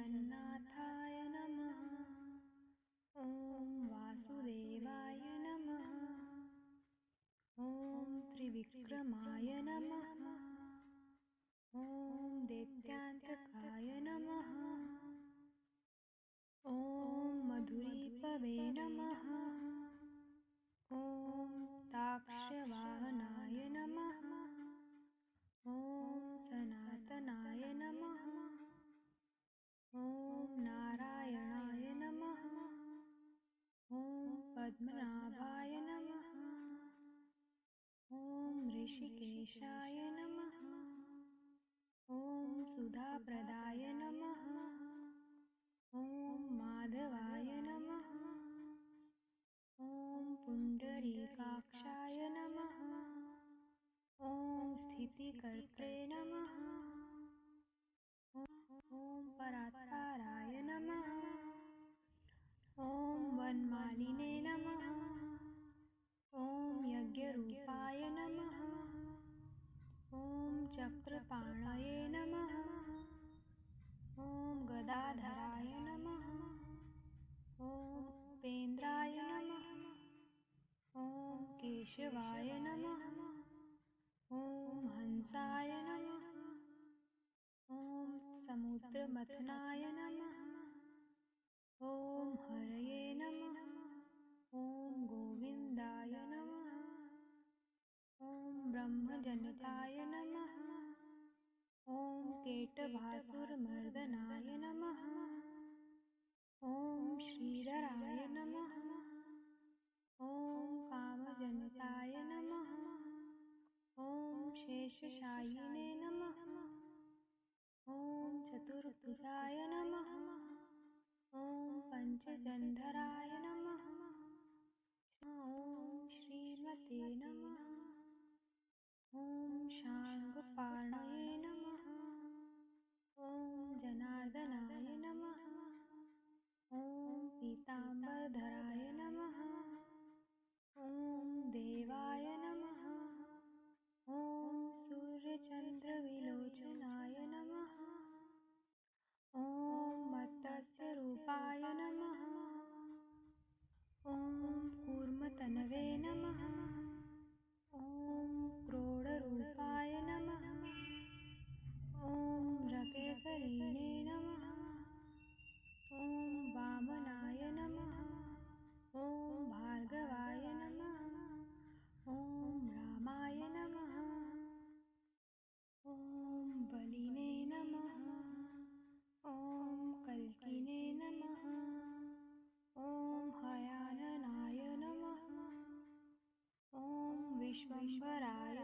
जगन्नाथाय नमः। ॐ वासुदेवाय नमः। ॐ त्रिविक्रमाय नमः। ॐ दैत्यान्तकाय नमः। ॐ मधुरीपवे नमः। ॐ ताक्ष्यवाहनाय नमः। ॐ सनातनाय नमः। ॐ नारायणाय नमः। ॐ पद्मनाभाय नमः। ॐ ऋषिकेशाय नमः। ॐ सुधाप्रदाय नमः। ॐ माधवाय नमः। ॐ पुण्डरीकाक्षाय नमः। ॐ स्थितिकर्त्रे नमः। ॐ परात्पराय नमः। ॐ वनमालिने नमः। ॐ यज्ञरूपाय नमः। ॐ चक्रपाणये नमः। ॐ गदाधराय नमः। ॐ उपेन्द्राय नमः। ॐ केशवाय नमः। ॐ हंसाय नमः। ॐ समुद्रमथनाय नमः। ॐ हरये नमः। ॐ गोविन्दाय नमः। ॐ ब्रह्मजनकाय नमः। ॐ केटभासुरमर्दनाय नमः। ॐ श्रीधराय नमः। ॐ कामजनकाय नमः। ॐ शेषशायिने नमः। ॐ चतुर्भुजाय नमः। ॐ पञ्चजन्धराय नमः। ॐ श्रीमते नमः। ॐ शार्ङ्गपाणये नमः। ॐ जनार्दनाय नमः। ॐ पीताम्बरधराय नमः। ॐ देवाय नमः। ॐ सूर्यचन्द्रविलोचनाय नमः। ॐ मत्स्यरूपाय नमः। ॐ कूर्मतनवे नमः। ॐ क्रोडरूपाय नमः। ॐ रकेसरिणे नमः। ॐ वामनाय नमः। ॐ भार्गवाय नमः। ॐ रामाय नमः। ॐ बलिने नमः। ॐ कल्किने नमः। ॐ हयाननाय नमः। ॐ विश्वम्भराय